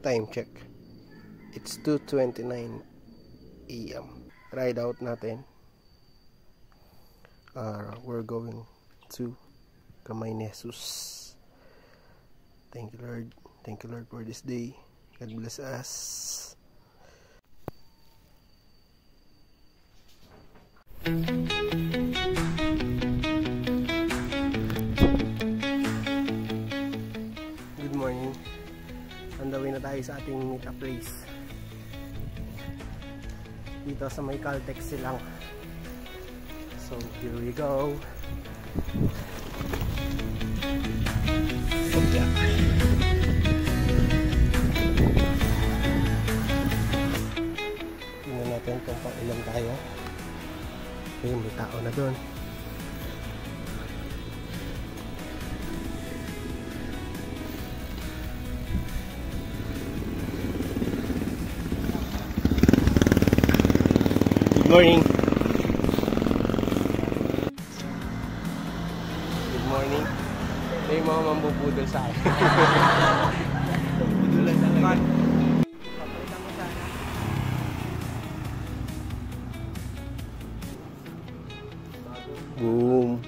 Time check. It's 2:29 AM. Ride out natin. We're going to Kamay ni Jesus. Thank you, Lord. Thank you, Lord, for this day. God bless us. Good morning. On the way na tayo sa ating meet-up place. Dito sa may Caltex silang. So here we go. Okay. Tingnan natin kung pang ilan tayo. Okay, may tao na doon. Good morning. Good morning. Ito yung mga mambubudol sa akin. Budulan talaga. Papalitan mo sana. Boom.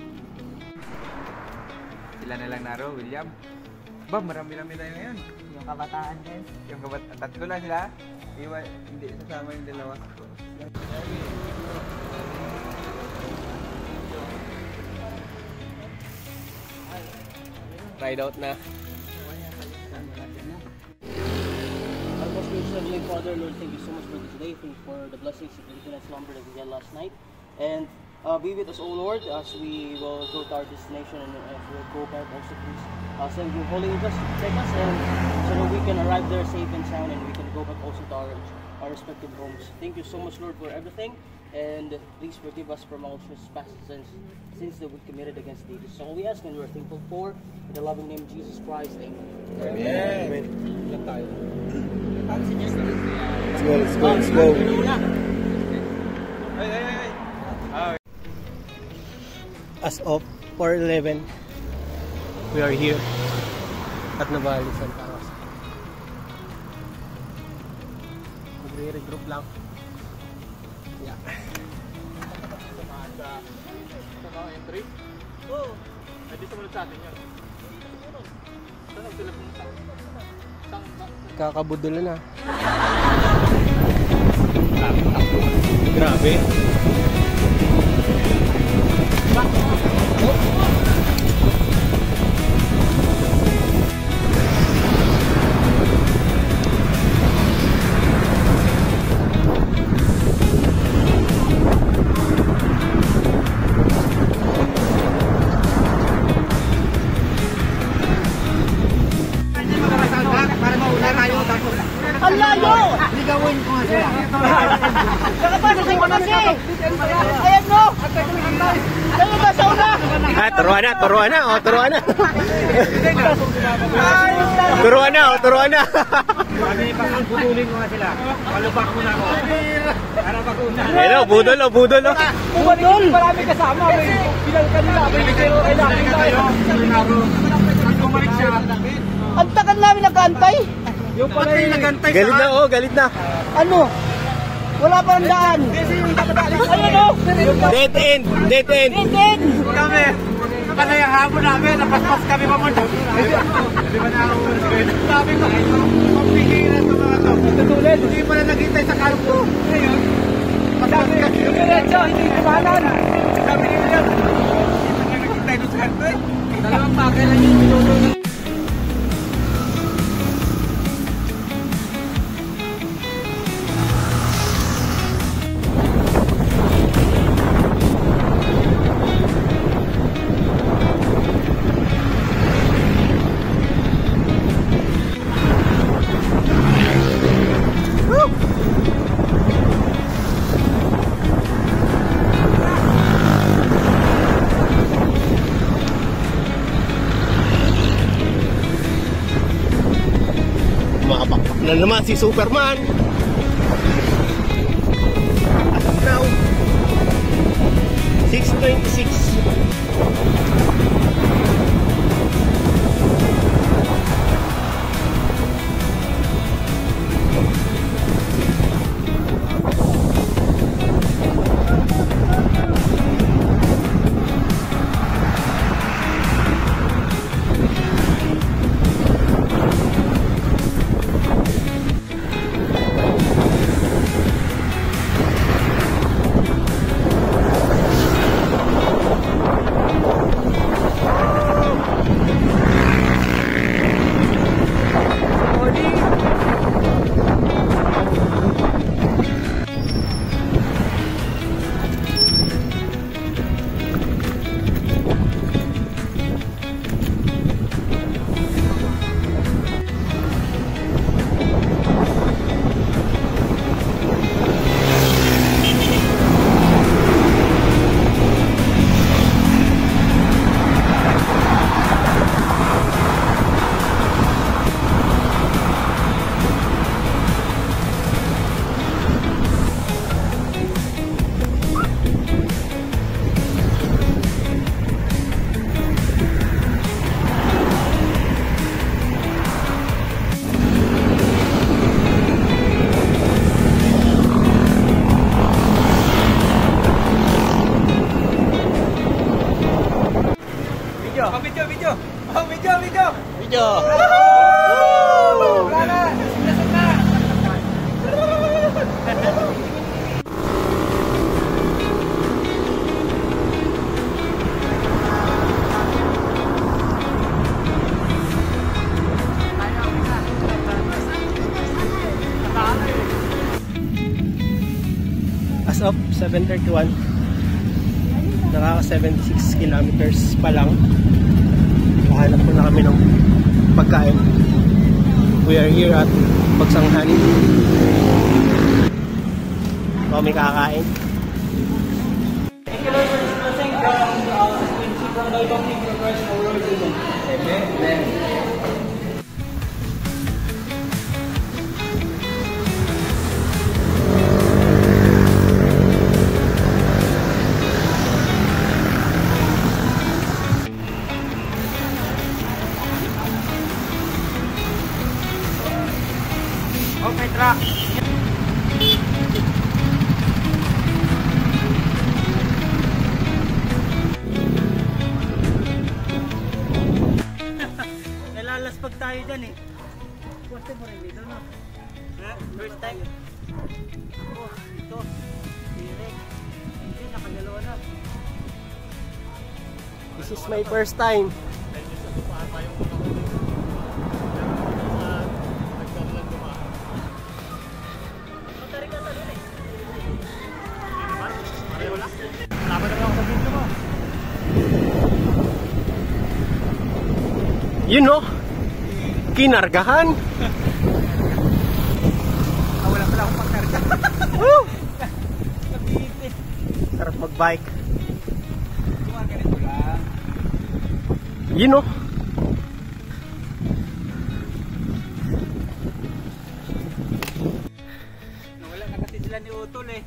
Sila na lang naro, William. Ba, marami-rami tayo ngayon. Yung kabataan din. Yung tatlo lang sila. Hindi sasama yung dalawa. Ride out na. Our most gracious Heavenly Father, Lord, thank you so much for this day. Thank you for the blessings of the slumber that we had last night. And be with us, O Lord, as we will go to our destination, and as we go back also, please send your holy angels to protect us, and so that we can arrive there safe and sound, and we can go back also to our respective homes. Thank you so much, Lord, for everything, and please forgive us from all trespasses and sins that we committed against thee. So we ask and we're thankful for, in the loving name of Jesus Christ. Amen. Amen. Ilan tayo? Let's go, let's go, let's go. Ay. As of 4:11, we are here at Navali, Santa Rosa. Magre-regroup lang. Yeah. Sa mga entry? Oo. Ay, di sumunod sa atin yun. Saan ang sila pumunta? Kakabudulan na. Grabe. Ang layo! Ligawin ko nga sila. Nakapasok ko na siya. Ayan mo! Ayan ba sa una? Turuan na. Turuan na. Sabi, pagputulin ko nga sila. Palupak mo na ako. Para pag-una. Ayun, budol. Budol! Marami kasama. Bilang kanila. Pero kailangan tayo. Bumalik siya. Ang tagal namin nag-aantay. Yung pala yung nagantay sa... Galit na. Ano? Wala pa ang daan. Ayun o! Dead end. Dead end! Kami, panay ang hapon namin, napaspas kami pamunta. Di ba na ako? Sabi ko, magpigilan sa mga to. Tutulad, hindi pa na naghintay sa kalpo. Ngayon, masabi ka, yung diretso, hindi kumanan. Sabi nila yan, hindi pa na naghintay doon sa kalpo. Dalawang bagay lang yung pinuto na. Na naman si Superman. As of now, 6:26. of 7:31. Nakaka 76 kilometers pa lang. Hanap po na kami ng pagkain. We are here at Pagsanghani. Kami kakain. Thank you Lord for this blessing from thy long name for Christ our Lord. Amen. Amen. Okay, truck. Nalalaspag tayo dyan eh. First time mo rin dito, no? First time. Oh, ito. Direct. Hindi, nakagalawa na. This is my first time. You know, kinargahan. Wala pala akong pagkarga. Woo! Sarap mag-bike. Ganito lang. You know. Wala na kasi sila ni Utol eh.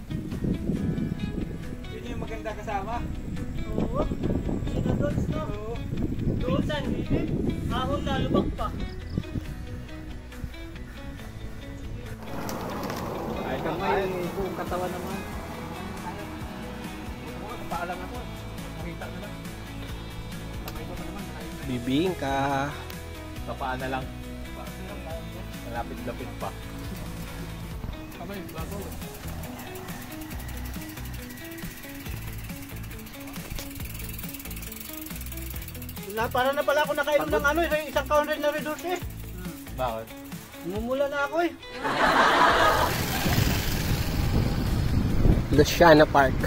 Yun yung maganda kasama. Oo. Sino doon, no? Oo. Doon saan? Ahon na, lubak pa. Ay, kamay, buong katawan naman. Kapaalang ako. Nakita ko lang. Kamay ko pa naman. Bibing ka. Kapaan na lang. Malapit-lapit pa. Kamay, bago. Para na pala ako nakainom ng ano, isang counter na reduce eh. Bakit? Mumula na ako eh. Luciana Park.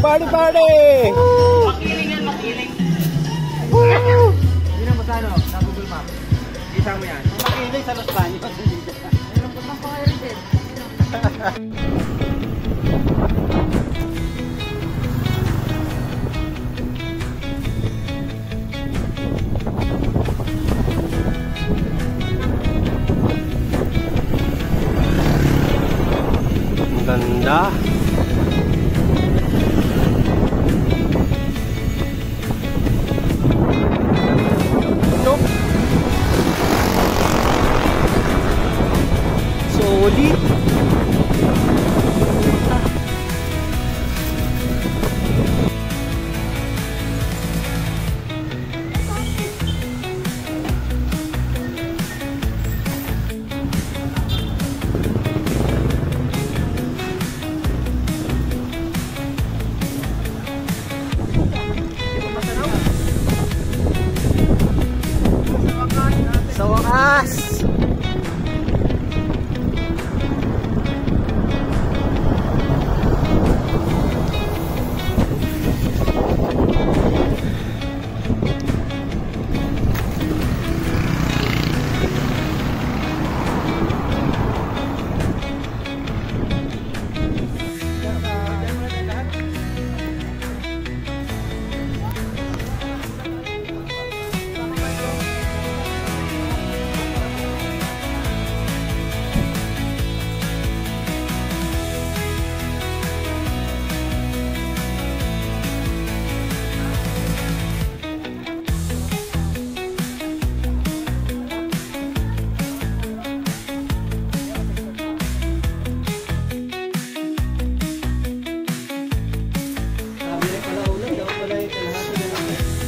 Party party! Makiling yan, makiling. Hindi na masano, sa Google Map. Kita mo yan. Makiling sa Los Baños. Meron po ng pangalan din. Ganda. No. Solid.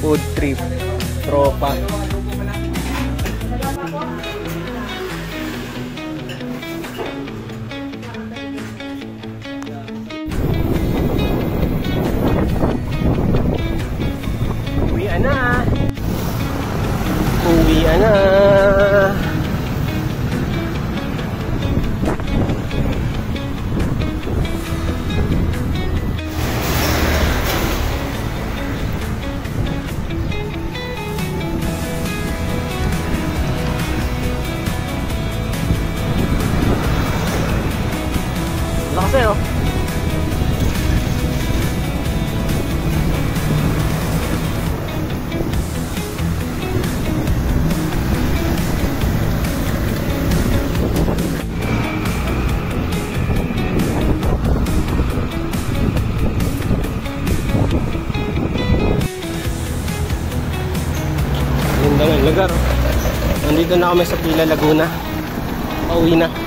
Food trip. Tropa. Uwian na. Uwian na. Lakas eh, oh. Ganda ng lugar. Nandito na kami sa Pila, Laguna. Pauwi na.